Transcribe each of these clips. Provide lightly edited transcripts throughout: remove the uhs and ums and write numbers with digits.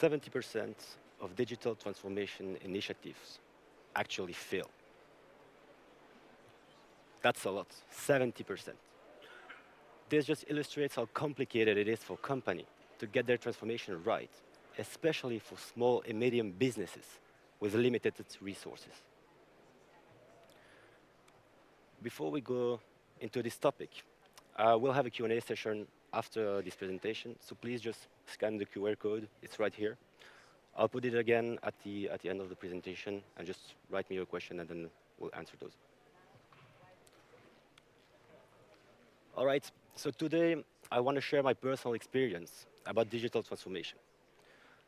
70% of digital transformation initiatives actually fail. That's a lot, 70%. This just illustrates how complicated it is for company to get their transformation right, especially for small and medium businesses with limited resources. Before we go into this topic, we'll have a Q&A session after this presentation, so please just scan the QR code. It's right here. I'll put it again at the end of the presentation, and just write me your question, and then we'll answer those. All right, so today I want to share my personal experience about digital transformation.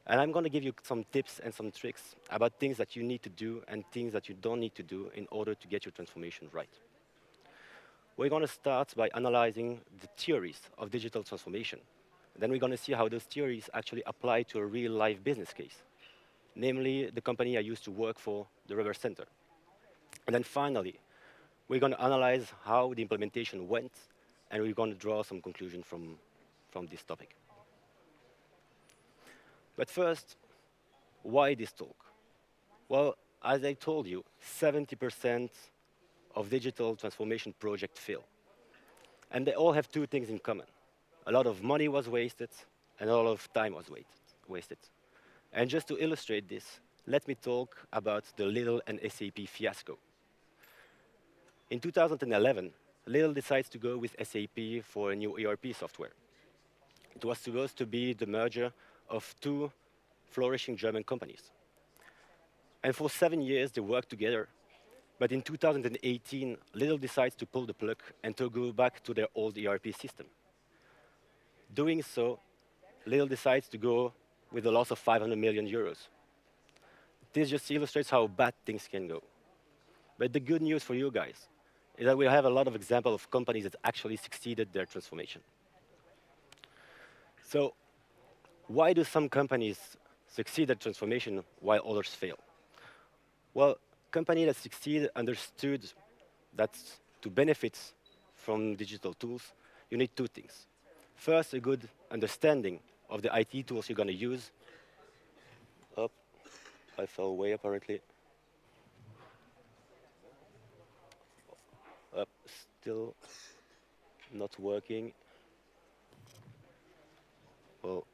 And I'm going to give you some tips and some tricks about things that you need to do and things that you don't need to do in order to get your transformation right. We're going to start by analyzing the theories of digital transformation. Then we're going to see how those theories actually apply to a real-life business case, namely the company I used to work for, the Rubber Center. And then finally, we're going to analyze how the implementation went, and we're going to draw some conclusion from this topic. But first, why this talk? Well, as I told you, 70% of digital transformation projects fail. And they all have two things in common. A lot of money was wasted, and a lot of time was wasted. And just to illustrate this, let me talk about the Lidl and SAP fiasco. In 2011, Lidl decides to go with SAP for a new ERP software. It was supposed to be the merger of two flourishing German companies. And for 7 years, they worked together. But in 2018, Lidl decides to pull the plug and to go back to their old ERP system. Doing so, Lidl decides to go with a loss of 500 million euros. This just illustrates how bad things can go. But the good news for you guys is that we have a lot of examples of companies that actually succeeded their transformation. So why do some companies succeed at transformation while others fail? Well, companies that succeed understood that to benefit from digital tools, you need two things. First, a good understanding of the IT tools you're going to use. Oh, I fell away apparently. Still not working. Well,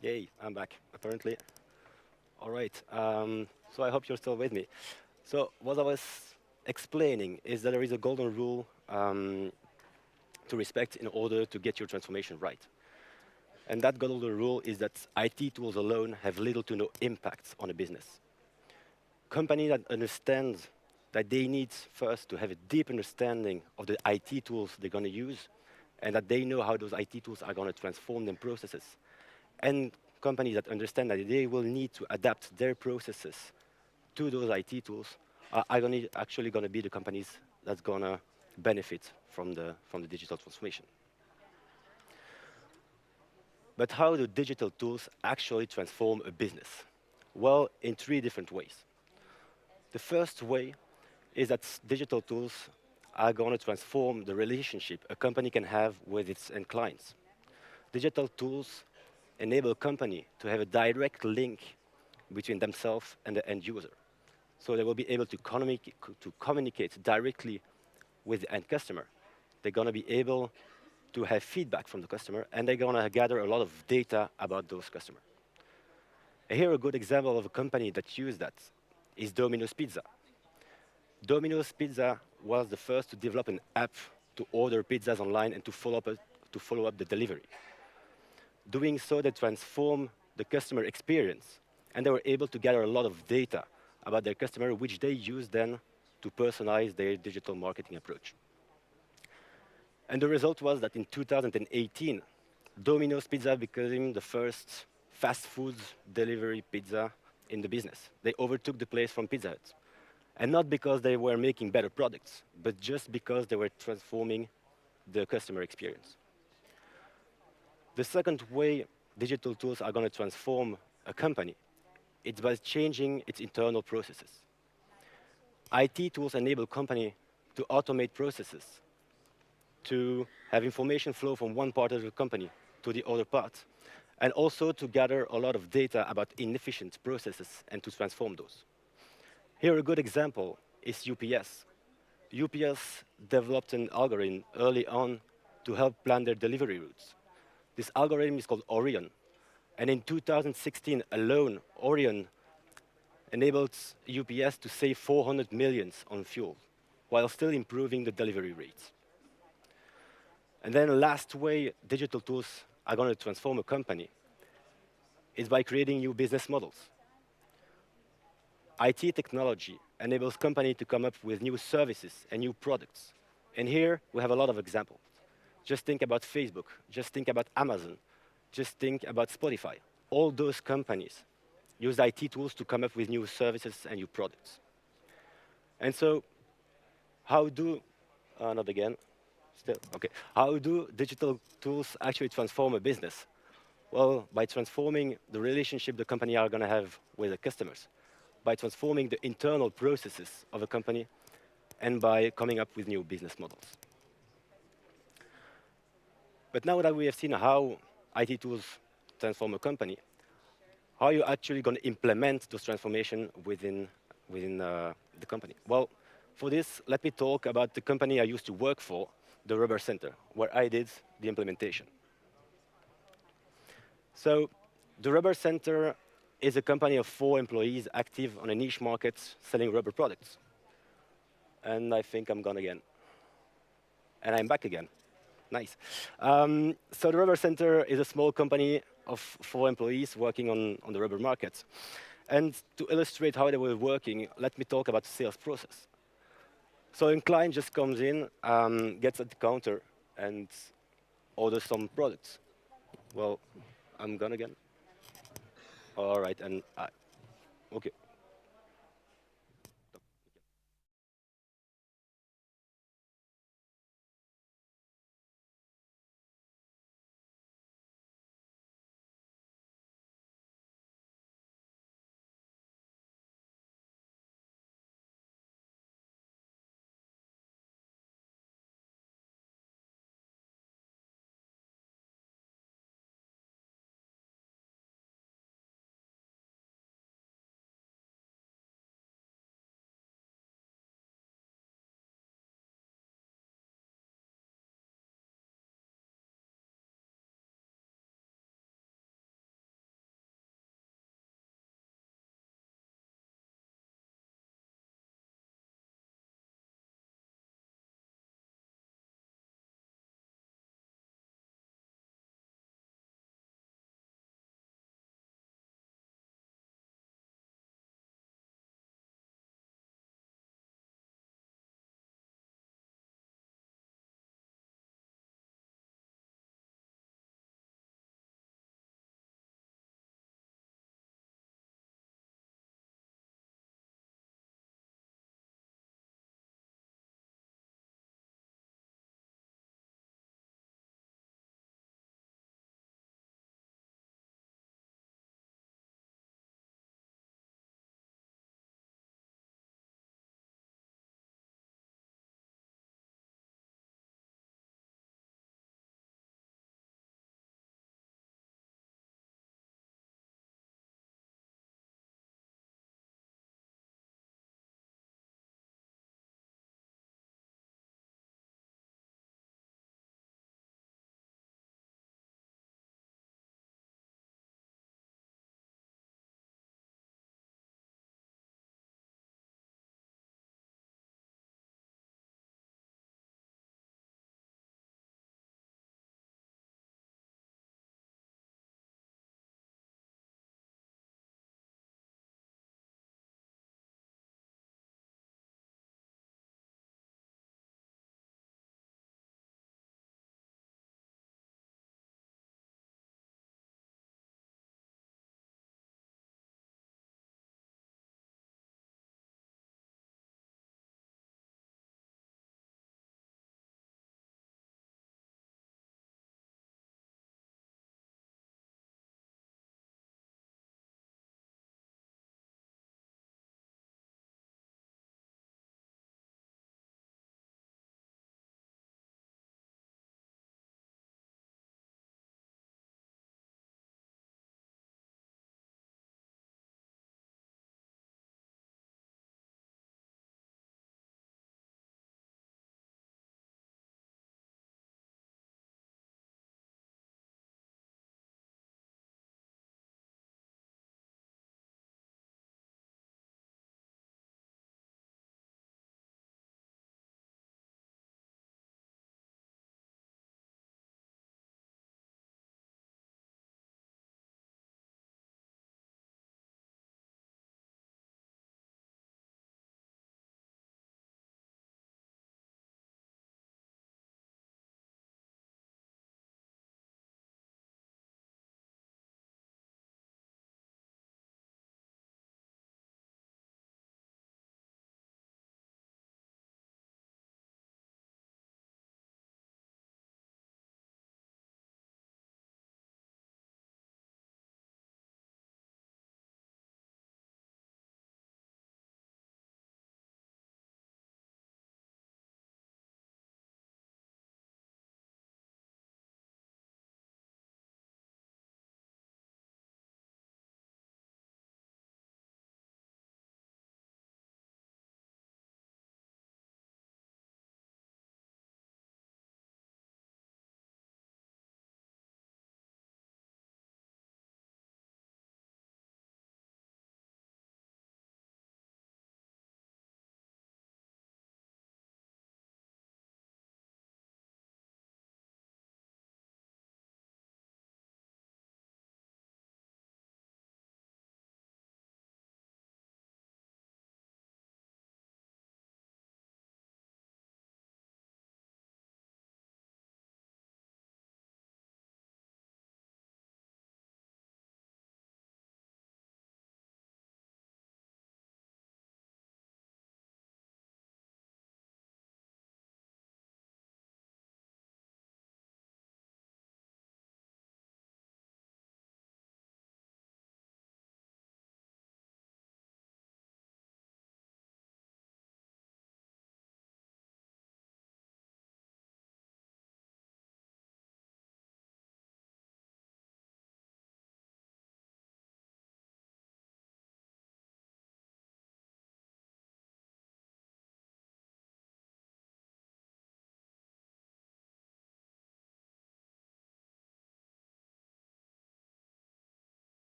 Yay, I'm back, apparently. All right, so I hope you're still with me. So what I was explaining is that there is a golden rule to respect in order to get your transformation right. And that golden rule is that IT tools alone have little to no impact on a business. Companies that understand that they need first to have a deep understanding of the IT tools they're going to use, and that they know how those IT tools are going to transform their processes. And companies that understand that they will need to adapt their processes to those IT tools are actually going to be the companies that's going to benefit from the digital transformation. But how do digital tools actually transform a business? Well, in three different ways. The first way is that digital tools are going to transform the relationship a company can have with its end clients. Digital tools enable a company to have a direct link between themselves and the end user. So they will be able to communicate directly with the end customer. They're going to be able to have feedback from the customer, and they're going to gather a lot of data about those customers. Here, a good example of a company that used that is Domino's Pizza. Domino's Pizza was the first to develop an app to order pizzas online and to follow up the delivery. Doing so, they transformed the customer experience, and they were able to gather a lot of data about their customer, which they use then to personalize their digital marketing approach. And the result was that in 2018, Domino's Pizza became the first fast food delivery pizza in the business. They overtook the place from Pizza Hut. And not because they were making better products, but just because they were transforming the customer experience. The second way digital tools are going to transform a company, it's by changing its internal processes. IT tools enable company to automate processes, to have information flow from one part of the company to the other part, and also to gather a lot of data about inefficient processes and to transform those. Here, a good example is UPS. UPS developed an algorithm early on to help plan their delivery routes. This algorithm is called Orion. And in 2016 alone, Orion enabled UPS to save 400 million on fuel, while still improving the delivery rates. And then the last way digital tools are going to transform a company is by creating new business models. IT technology enables companies to come up with new services and new products. And here we have a lot of examples. Just think about Facebook, just think about Amazon, just think about Spotify. All those companies use IT tools to come up with new services and new products. And so, how do, not again, still, okay. How do digital tools actually transform a business? Well, by transforming the relationship the company are going to have with the customers, by transforming the internal processes of a company, and by coming up with new business models. But now that we have seen how IT tools transform a company, how are you actually going to implement those transformation within the company? Well, for this, let me talk about the company I used to work for, the Rubber Center, where I did the implementation. So the Rubber Center is a company of 4 employees active on a niche market selling rubber products. And I think I'm gone again. And I'm back again. Nice. So the Rubber Center is a small company of 4 employees working on the rubber market. And to illustrate how they were working, let me talk about the sales process. So a client just comes in, gets at the counter, and orders some products. Well, I'm gone again. All right, and OK.